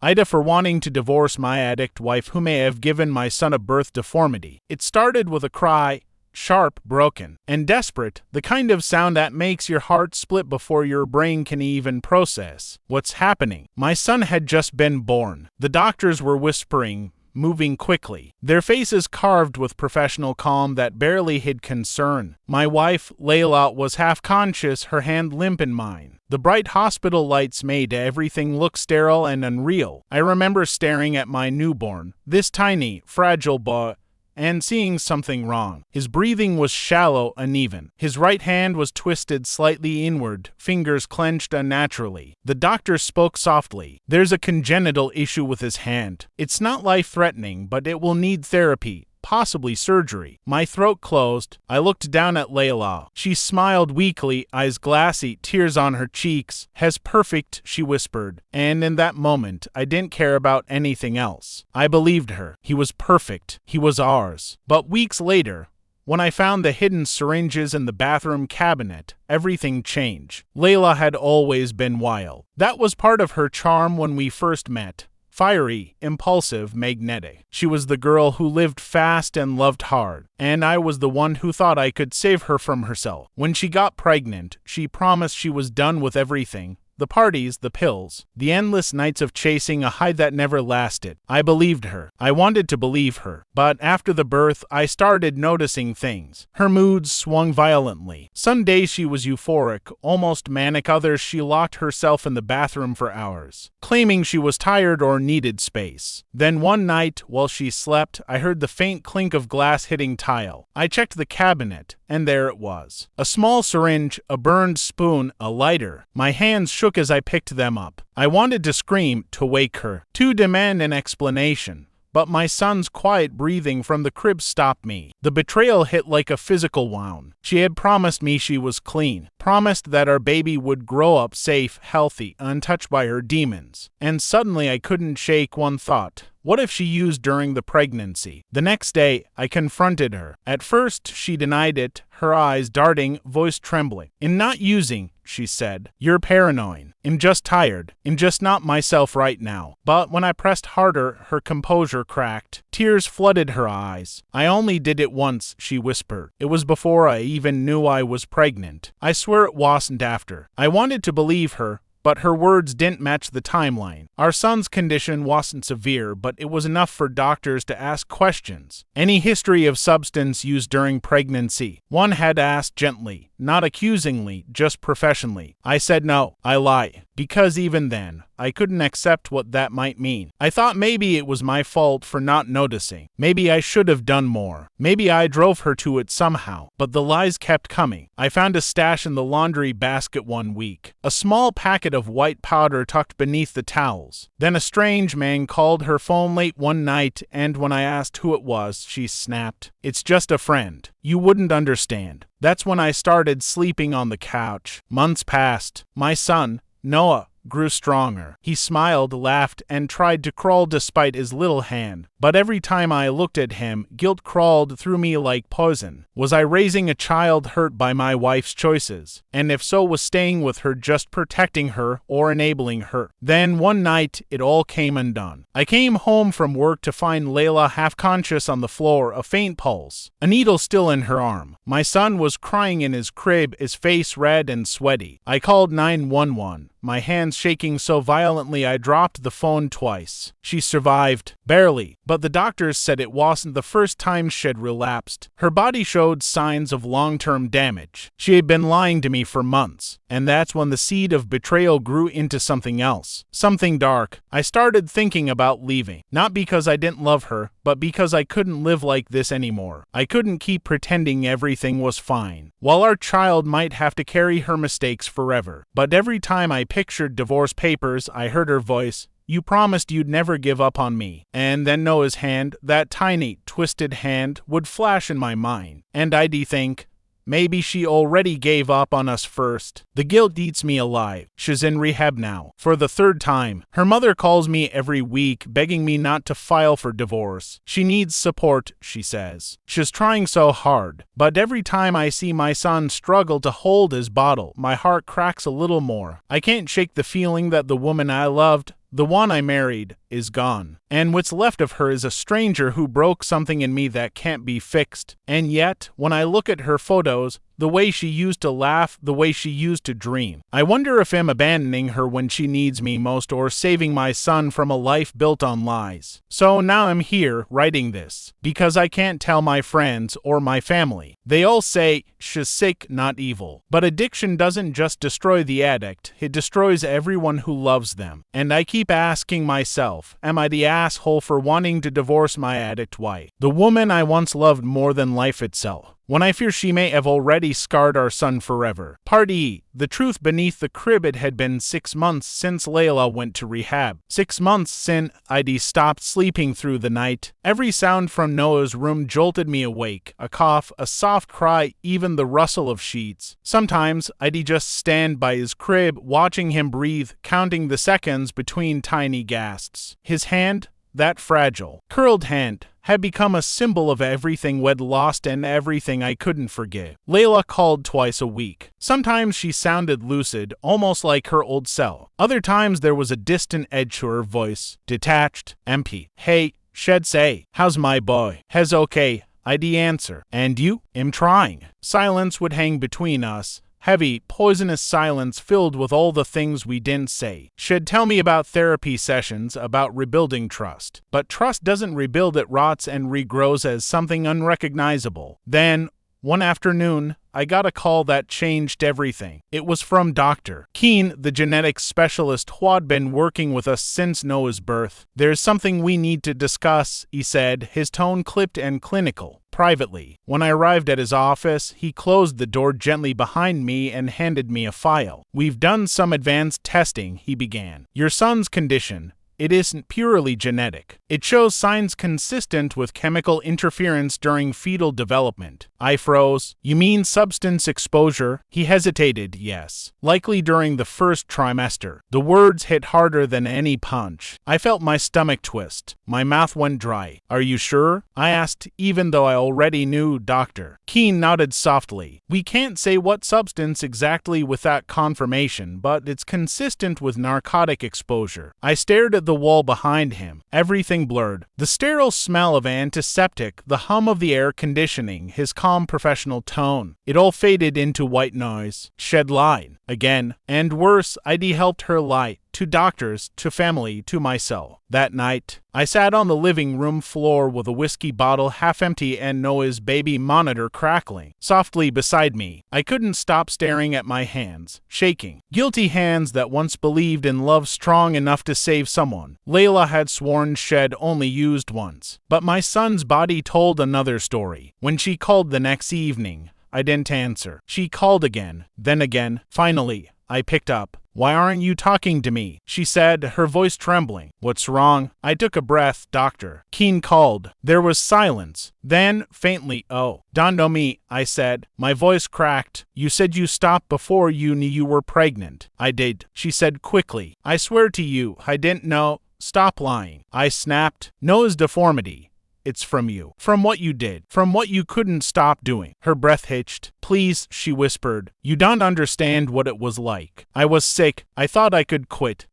AITAH for wanting to divorce my addict wife who may have given my son a birth deformity. It started with a cry, sharp, broken, and desperate, the kind of sound that makes your heart split before your brain can even process what's happening. My son had just been born. The doctors were whispering, moving quickly, their faces carved with professional calm that barely hid concern. My wife, Layla, was half-conscious, her hand limp in mine. The bright hospital lights made everything look sterile and unreal. I remember staring at my newborn, this tiny, fragile boy, and seeing something wrong. His breathing was shallow, uneven. His right hand was twisted slightly inward, fingers clenched unnaturally. The doctor spoke softly. "There's a congenital issue with his hand. It's not life-threatening, but it will need therapy, possibly surgery." My throat closed. I looked down at Layla. She smiled weakly, eyes glassy, tears on her cheeks. "He's perfect," she whispered. And in that moment, I didn't care about anything else. I believed her. He was perfect. He was ours. But weeks later, when I found the hidden syringes in the bathroom cabinet, everything changed. Layla had always been wild. That was part of her charm when we first met. Fiery, impulsive, magnetic. She was the girl who lived fast and loved hard, and I was the one who thought I could save her from herself. When she got pregnant, she promised she was done with everything. The parties, the pills, the endless nights of chasing a high that never lasted. I believed her. I wanted to believe her. But after the birth, I started noticing things. Her moods swung violently. Some days she was euphoric, almost manic. Others she locked herself in the bathroom for hours, claiming she was tired or needed space. Then one night, while she slept, I heard the faint clink of glass hitting tile. I checked the cabinet, and there it was. A small syringe, a burned spoon, a lighter. My hands shook as I picked them up. I wanted to scream, to wake her, to demand an explanation. But my son's quiet breathing from the crib stopped me. The betrayal hit like a physical wound. She had promised me she was clean, promised that our baby would grow up safe, healthy, untouched by her demons. And suddenly I couldn't shake one thought. What if she used during the pregnancy? The next day, I confronted her. At first, she denied it, her eyes darting, voice trembling. "I'm not using," she said. "You're paranoid. I'm just tired. I'm just not myself right now." But when I pressed harder, her composure cracked. Tears flooded her eyes. "I only did it once," she whispered. "It was before I even knew I was pregnant. I swear it wasn't after." I wanted to believe her, but her words didn't match the timeline. Our son's condition wasn't severe, but it was enough for doctors to ask questions. Any history of substance use during pregnancy? One had asked gently, not accusingly, just professionally. I said no. I lied. Because even then, I couldn't accept what that might mean. I thought maybe it was my fault for not noticing. Maybe I should have done more. Maybe I drove her to it somehow. But the lies kept coming. I found a stash in the laundry basket one week. A small packet of white powder tucked beneath the towels. Then a strange man called her phone late one night, and when I asked who it was, she snapped, "It's just a friend. You wouldn't understand." That's when I started sleeping on the couch. Months passed. My son, Noah, grew stronger. He smiled, laughed, and tried to crawl despite his little hand. But every time I looked at him, guilt crawled through me like poison. Was I raising a child hurt by my wife's choices? And if so, was staying with her just protecting her or enabling her? Then one night, it all came undone. I came home from work to find Layla half-conscious on the floor, a faint pulse, a needle still in her arm. My son was crying in his crib, his face red and sweaty. I called 911. My hands shaking so violently I dropped the phone twice. She survived. Barely. But the doctors said it wasn't the first time she'd relapsed. Her body showed signs of long-term damage. She had been lying to me for months. And that's when the seed of betrayal grew into something else. Something dark. I started thinking about leaving. Not because I didn't love her, but because I couldn't live like this anymore. I couldn't keep pretending everything was fine. While our child might have to carry her mistakes forever. But every time I pictured divorce papers, I heard her voice, "You promised you'd never give up on me." And then Noah's hand, that tiny, twisted hand, would flash in my mind. And I'd think, maybe she already gave up on us first. The guilt eats me alive. She's in rehab now, for the third time. Her mother calls me every week, begging me not to file for divorce. She needs support, she says. She's trying so hard. But every time I see my son struggle to hold his bottle, my heart cracks a little more. I can't shake the feeling that the woman I loved, The one I married is gone, and what's left of her is a stranger who broke something in me that can't be fixed. And yet, when I look at her photos, the way she used to laugh, the way she used to dream, I wonder if I'm abandoning her when she needs me most or saving my son from a life built on lies. So now I'm here writing this, because I can't tell my friends or my family. They all say she's sick, not evil. But addiction doesn't just destroy the addict, it destroys everyone who loves them. And I keep asking myself, am I the asshole for wanting to divorce my addict wife, the woman I once loved more than life itself, when I fear she may have already scarred our son forever? Part E. The truth beneath the crib. It had been 6 months since Layla went to rehab. 6 months since I'd stopped sleeping through the night. Every sound from Noah's room jolted me awake. A cough, a soft cry, even the rustle of sheets. Sometimes I'd just stand by his crib, watching him breathe, counting the seconds between tiny gasps. His hand, that fragile, curled hand, had become a symbol of everything we'd lost and everything I couldn't forgive. Layla called twice a week. Sometimes she sounded lucid, almost like her old self. Other times there was a distant edge to her voice, detached, empty. Hey, she'd say, how's my boy? He's okay, I'd answer. And you? I'm trying. Silence would hang between us. Heavy, poisonous silence filled with all the things we didn't say. She'd tell me about therapy sessions, about rebuilding trust. But trust doesn't rebuild, it rots and regrows as something unrecognizable. Then, one afternoon, I got a call that changed everything. It was from Dr. Keene, the genetics specialist who had been working with us since Noah's birth. There's something we need to discuss, he said, his tone clipped and clinical. Privately. When I arrived at his office, he closed the door gently behind me and handed me a file. We've done some advanced testing, he began. Your son's condition, it isn't purely genetic. It shows signs consistent with chemical interference during fetal development. I froze. You mean substance exposure? He hesitated. Yes. Likely during the first trimester. The words hit harder than any punch. I felt my stomach twist. My mouth went dry. Are you sure? I asked, even though I already knew. Dr. Keene nodded softly. We can't say what substance exactly without confirmation, but it's consistent with narcotic exposure. I stared at the wall behind him, everything blurred. The sterile smell of antiseptic, the hum of the air conditioning, his calm professional tone. It all faded into white noise. She'd lied. Again. And worse, I'd helped her lie. To doctors, to family, to myself. That night, I sat on the living room floor with a whiskey bottle half empty and Noah's baby monitor crackling softly beside me. I couldn't stop staring at my hands, shaking. Guilty hands that once believed in love strong enough to save someone. Layla had sworn she'd only used once. But my son's body told another story. When she called the next evening, I didn't answer. She called again, then again. Finally, I picked up. Why aren't you talking to me? She said, her voice trembling. What's wrong? I took a breath. Dr. Keene called. There was silence. Then, faintly, oh, dawned on me, I said. My voice cracked. You said you stopped before you knew you were pregnant. I did, she said quickly. I swear to you, I didn't know. Stop lying. I snapped. Noah's deformity. It's from you. From what you did. From what you couldn't stop doing. Her breath hitched. Please, she whispered. You don't understand what it was like. I was sick. I thought I could quit.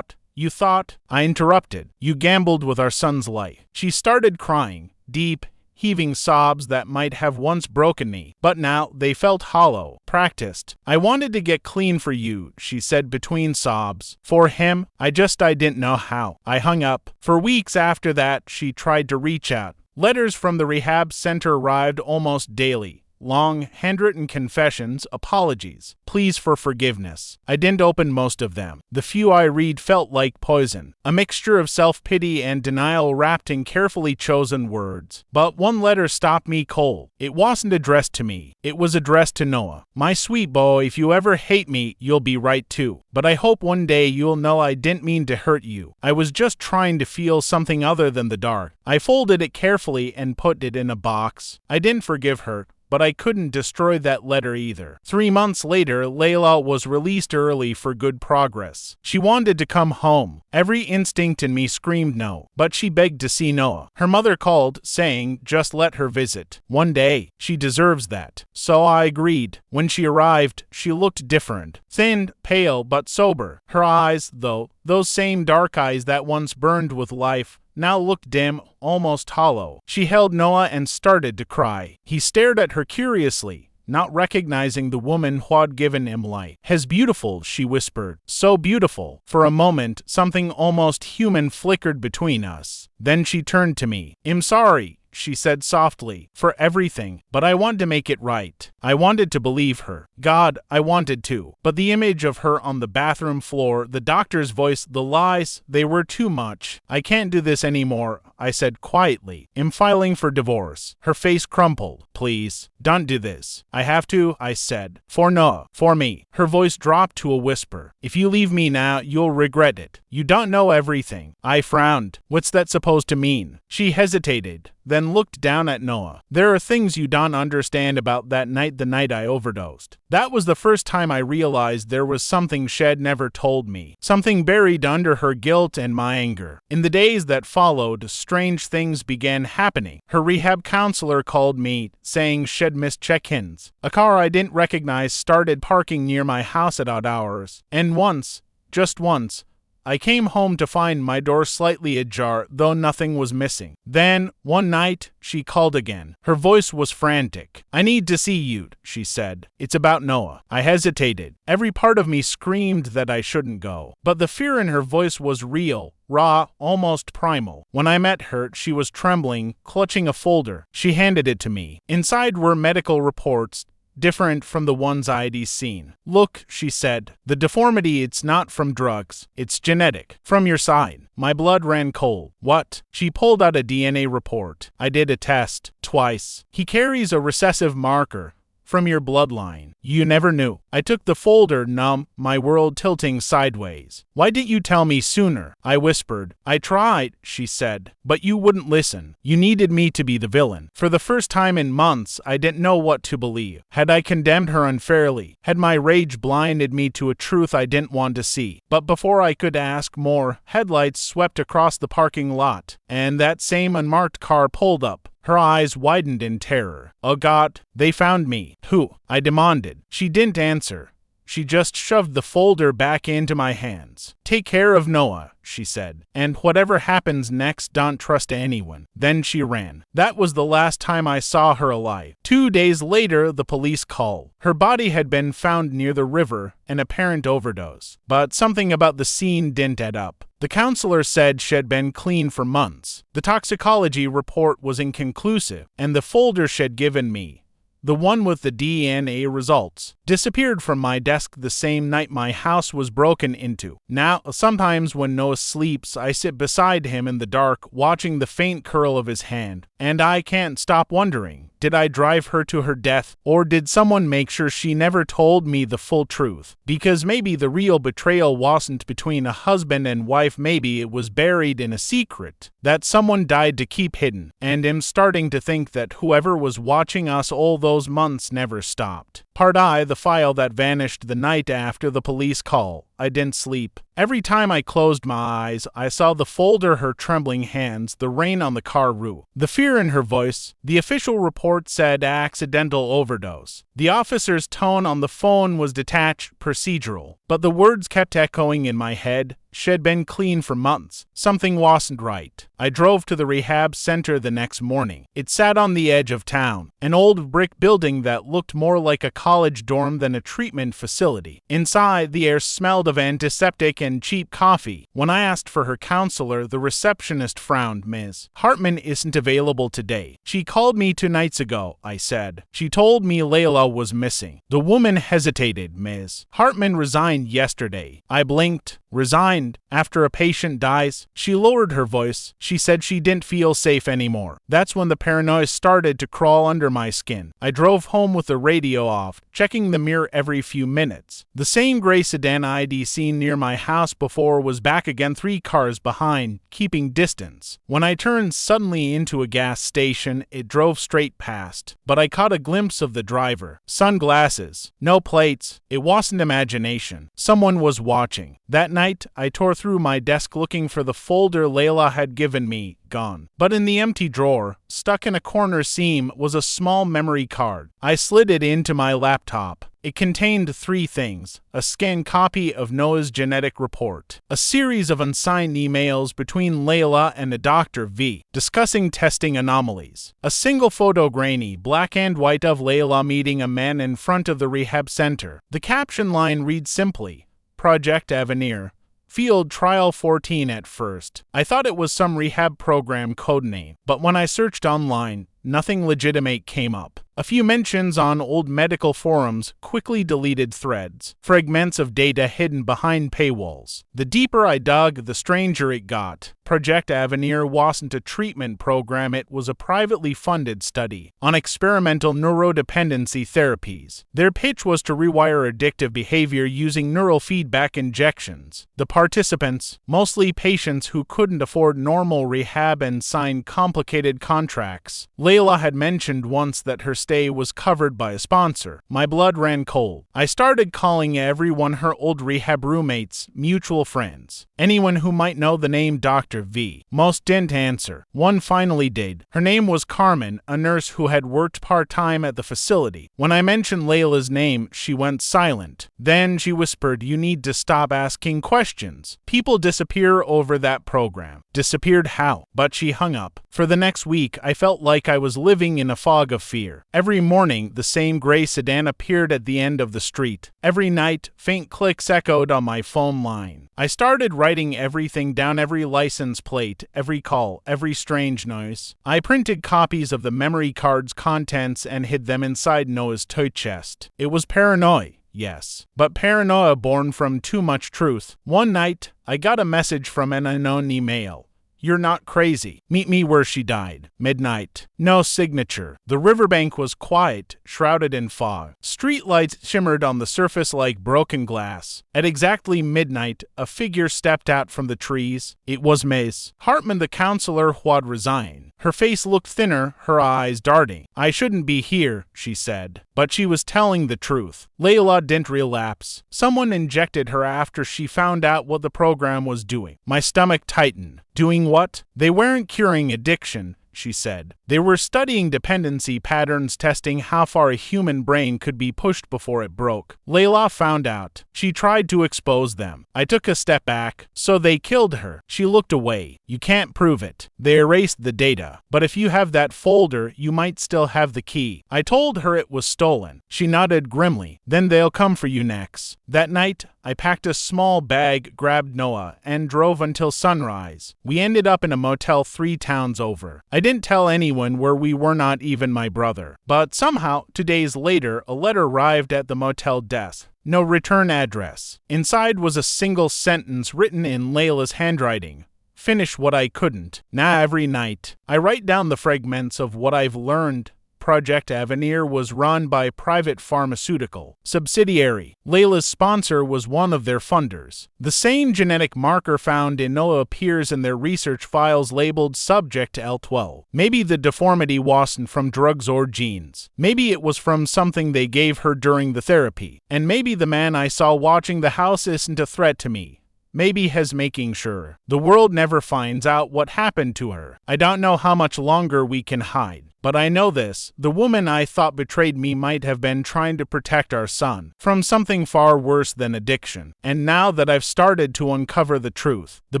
You thought? I interrupted. You gambled with our son's life. She started crying. Deep, heaving sobs that might have once broken me, but now they felt hollow, practiced. I wanted to get clean for you, she said between sobs. For him, I didn't know how. I hung up. For weeks after that, she tried to reach out. Letters from the rehab center arrived almost daily. Long, handwritten confessions, apologies, pleas for forgiveness. I didn't open most of them. The few I read felt like poison, a mixture of self-pity and denial wrapped in carefully chosen words. But one letter stopped me cold. It wasn't addressed to me. It was addressed to Noah. My sweet boy, if you ever hate me, you'll be right too. But I hope one day you'll know I didn't mean to hurt you. I was just trying to feel something other than the dark. I folded it carefully and put it in a box. I didn't forgive her. but I couldn't destroy that letter either. 3 months later, Layla was released early for good progress. She wanted to come home. Every instinct in me screamed no, but she begged to see Noah. Her mother called, saying, just let her visit. One day, she deserves that. So I agreed. When she arrived, she looked different. Thin, pale, but sober. Her eyes, though, those same dark eyes that once burned with life, now looked dim, almost hollow. She held Noah and started to cry. He stared at her curiously, not recognizing the woman who had given him life. "As beautiful," she whispered. "So beautiful." For a moment, something almost human flickered between us. Then she turned to me. "I'm sorry," she said softly, "for everything, but I want to make it right." I wanted to believe her. God, I wanted to. But the image of her on the bathroom floor, the doctor's voice, the lies, they were too much. "I can't do this anymore," I said quietly. "I'm filing for divorce." Her face crumpled. "Please, don't do this." "I have to," I said. "For Noah, for me." Her voice dropped to a whisper. "If you leave me now, you'll regret it. You don't know everything." I frowned. "What's that supposed to mean?" She hesitated, then looked down at Noah. "There are things you don't understand about that night, the night I overdosed." That was the first time I realized there was something Shed never told me, something buried under her guilt and my anger. In the days that followed, strange things began happening. Her rehab counselor called me, saying Shed missed check-ins. A car I didn't recognize started parking near my house at odd hours. And once, just once, I came home to find my door slightly ajar, though nothing was missing. Then, one night, she called again. Her voice was frantic. "I need to see you," she said. "It's about Noah." I hesitated. Every part of me screamed that I shouldn't go. But the fear in her voice was real, raw, almost primal. When I met her, she was trembling, clutching a folder. She handed it to me. Inside were medical reports, different from the ones I'd seen. "Look," she said, "the deformity, it's not from drugs. It's genetic. From your side." My blood ran cold. "What?" She pulled out a DNA report. "I did a test. Twice. He carries a recessive marker. From your bloodline. You never knew." I took the folder, numb, my world tilting sideways. "Why didn't you tell me sooner?" I whispered. "I tried," she said, "but you wouldn't listen. You needed me to be the villain." For the first time in months, I didn't know what to believe. Had I condemned her unfairly? Had my rage blinded me to a truth I didn't want to see? But before I could ask more, headlights swept across the parking lot, and that same unmarked car pulled up. Her eyes widened in terror. "Oh God, they found me." "Who?" I demanded. She didn't answer. She just shoved the folder back into my hands. "Take care of Noah," she said, "and whatever happens next, don't trust anyone." Then she ran. That was the last time I saw her alive. 2 days later, the police called. Her body had been found near the river, an apparent overdose. But something about the scene didn't add up. The counselor said she'd been clean for months. The toxicology report was inconclusive, and the folder she'd given me, the one with the DNA results, disappeared from my desk the same night my house was broken into. Now, sometimes when Noah sleeps, I sit beside him in the dark, watching the faint curl of his hand, and I can't stop wondering, did I drive her to her death, or did someone make sure she never told me the full truth? Because maybe the real betrayal wasn't between a husband and wife, maybe it was buried in a secret that someone died to keep hidden, and I'm starting to think that whoever was watching us all those months never stopped. Part I, the file that vanished the night after the police call. I didn't sleep. Every time I closed my eyes, I saw the folder, her trembling hands, the rain on the car roof, the fear in her voice. The official report said accidental overdose. The officer's tone on the phone was detached, procedural, but the words kept echoing in my head. She'd been clean for months. Something wasn't right. I drove to the rehab center the next morning. It sat on the edge of town, an old brick building that looked more like a college dorm than a treatment facility. Inside, the air smelled of antiseptic and cheap coffee. When I asked for her counselor, the receptionist frowned. "Ms. Hartman isn't available today. She called me 2 nights ago," I said. "She told me Layla Layla was missing. The woman hesitated. Ms. Hartman resigned yesterday. I blinked. Resigned? After a patient dies? She lowered her voice. She said she didn't feel safe anymore. That's when the paranoia started to crawl under my skin. I drove home with the radio off, checking the mirror every few minutes. The same gray sedan I'd seen near my house before was back again, 3 cars behind, keeping distance. When I turned suddenly into a gas station, it drove straight past. But I caught a glimpse of the driver. Sunglasses. No plates. It wasn't imagination. Someone was watching. That night, I tore through my desk looking for the folder Layla had given me. Gone. But in the empty drawer, stuck in a corner seam, was a small memory card. I slid it into my laptop. It contained 3 things: a scanned copy of Noah's genetic report, a series of unsigned emails between Layla and a Dr. V discussing testing anomalies, a single photo, grainy black and white, of Layla meeting a man in front of the rehab center. The caption line reads simply, Project Avenir. Field Trial 14. At first, I thought it was some rehab program codename, but when I searched online, nothing legitimate came up. A few mentions on old medical forums, quickly deleted threads, fragments of data hidden behind paywalls. The deeper I dug, the stranger it got. Project Avenir wasn't a treatment program, it was a privately funded study on experimental neurodependency therapies. Their pitch was to rewire addictive behavior using neural feedback injections. The participants, mostly patients who couldn't afford normal rehab and signed complicated contracts. Layla had mentioned once that her stay was covered by a sponsor. My blood ran cold. I started calling everyone, her old rehab roommates, mutual friends, anyone who might know the name Dr. V. Most didn't answer. One finally did. Her name was Carmen, a nurse who had worked part-time at the facility. When I mentioned Layla's name, she went silent. Then she whispered, "You need to stop asking questions. People disappear over that program." Disappeared how? But she hung up. For the next week, I felt like I was living in a fog of fear. Every morning, the same gray sedan appeared at the end of the street. Every night, faint clicks echoed on my phone line. I started writing everything down, every license plate, every call, every strange noise. I printed copies of the memory card's contents and hid them inside Noah's toy chest. It was paranoia. Yes, but paranoia born from too much truth. One night, I got a message from an unknown email. "You're not crazy. Meet me where she died." Midnight. No signature. The riverbank was quiet, shrouded in fog. Streetlights shimmered on the surface like broken glass. At exactly midnight, a figure stepped out from the trees. It was Ms. Hartman, the counselor who had resigned. Her face looked thinner, her eyes darting. "I shouldn't be here," she said. But she was telling the truth. Layla didn't relapse. Someone injected her after she found out what the program was doing. My stomach tightened. Doing what? They weren't curing addiction, she said. They were studying dependency patterns, testing how far a human brain could be pushed before it broke. Layla found out. She tried to expose them. I took a step back. So they killed her. She looked away. "You can't prove it. They erased the data. But if you have that folder, you might still have the key." I told her it was stolen. She nodded grimly. "Then they'll come for you next." That night, I packed a small bag, grabbed Noah, and drove until sunrise. We ended up in a motel 3 towns over. I didn't tell anyone where we were, not even my brother. But somehow, 2 days later, a letter arrived at the motel desk. No return address. Inside was a single sentence written in Layla's handwriting. "Finish what I couldn't." Now every night, I write down the fragments of what I've learned. Project Avenir was run by a private pharmaceutical subsidiary. Layla's sponsor was one of their funders. The same genetic marker found in Noah appears in their research files labeled Subject L12. Maybe the deformity wasn't from drugs or genes. Maybe it was from something they gave her during the therapy. And maybe the man I saw watching the house isn't a threat to me. Maybe he's making sure the world never finds out what happened to her. I don't know how much longer we can hide. But I know this, the woman I thought betrayed me might have been trying to protect our son from something far worse than addiction. And now that I've started to uncover the truth, the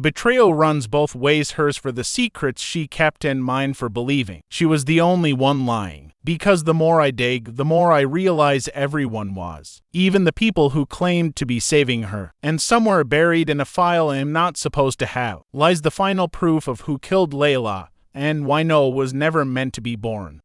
betrayal runs both ways, hers for the secrets she kept and mine for believing she was the only one lying. Because the more I dig, the more I realize everyone was. Even the people who claimed to be saving her. And somewhere buried in a file I am not supposed to have, lies the final proof of who killed Layla and why Noah was never meant to be born.